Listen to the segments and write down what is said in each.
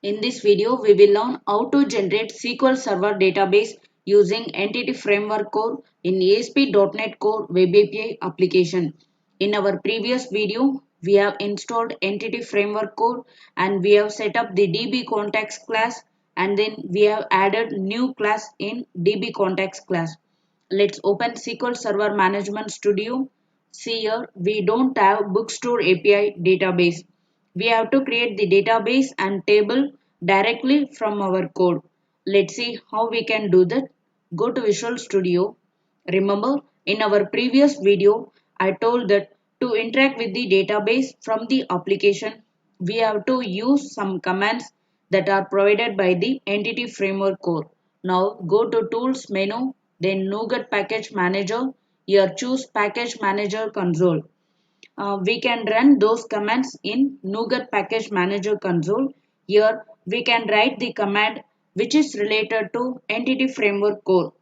In this video, we will learn how to generate SQL Server Database using Entity Framework Core in ASP.NET Core Web API application. In our previous video, we have installed Entity Framework Core and we have set up the DB Contacts class, and then we have added new class in DB Contacts class. Let's open SQL Server Management Studio. See here, we don't have Bookstore API database. We have to create the database and table directly from our code. Let's see how we can do that. Go to Visual Studio. Remember, in our previous video, I told that to interact with the database from the application, we have to use some commands that are provided by the Entity Framework Core. Now go to Tools menu, then NuGet Package Manager. Here choose Package Manager Console. We can run those commands in NuGet Package Manager console. Here we can write the command which is related to Entity Framework Core.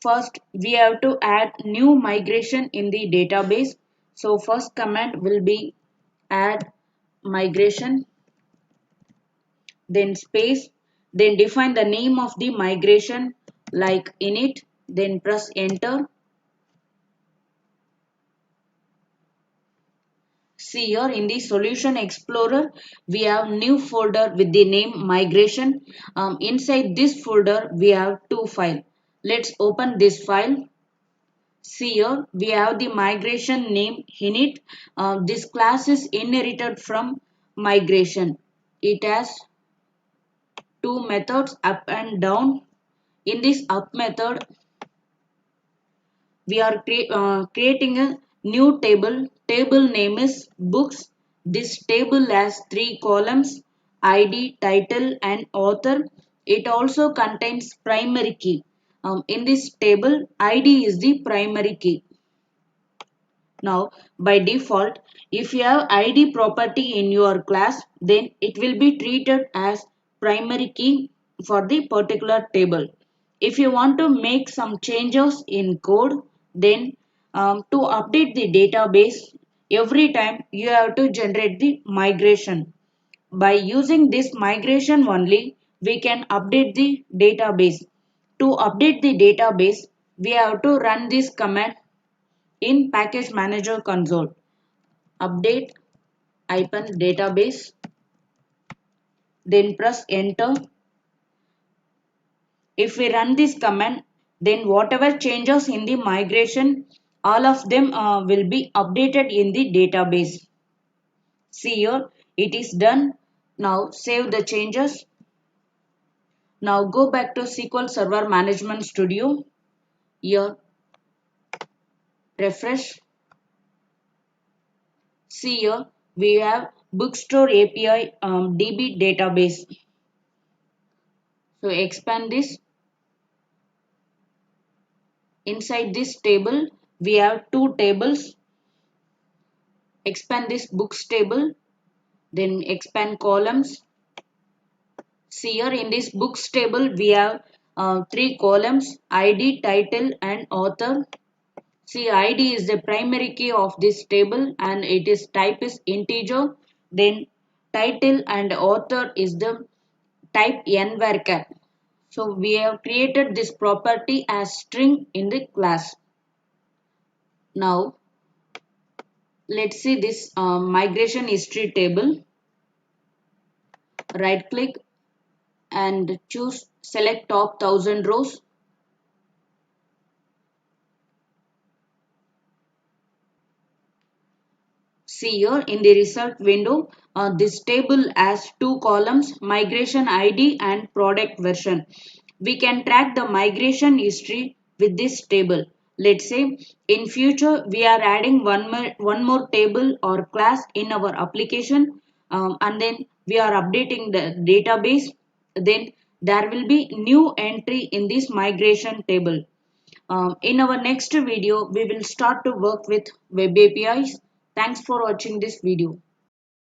First, we have to add new migration in the database. So first command will be add migration, then space, then define the name of the migration like init, then press enter. See here in the Solution Explorer, we have new folder with the name migration. Inside this folder, we have two files. Let's open this file. See here, we have the migration name init. This class is inherited from migration. It has two methods, up and down. In this up method, we are creating a new table. Table name is books. This table has three columns: ID, title, and author. It also contains primary key. In this table, ID is the primary key. Now, by default, if you have ID property in your class, then it will be treated as primary key for the particular table. If you want to make some changes in code, then to update the database, every time you have to generate the migration. By using this migration only, we can update the database. To update the database, we have to run this command in Package Manager console. Update database, then press enter. If we run this command, then whatever changes in the migration, all of them will be updated in the database. See here, it is done. Now save the changes. Now go back to SQL Server Management Studio. Here, refresh. See here, we have Bookstore API DB database. So expand this. Inside this table, we have two tables. Expand this books table, then expand columns. See here in this books table, we have three columns: ID, title, and author. See, ID is the primary key of this table and it is type is integer. Then title and author is the type n varchar. So we have created this property as string in the class. Now let's see this migration history table. Right click and choose select top 1000 rows. See here in the result window, this table has two columns: migration ID and product version. We can track the migration history with this table. Let's say in future we are adding one more table or class in our application, and then we are updating the database. Then there will be new entry in this migration table. In our next video, we will start to work with web APIs. Thanks for watching this video.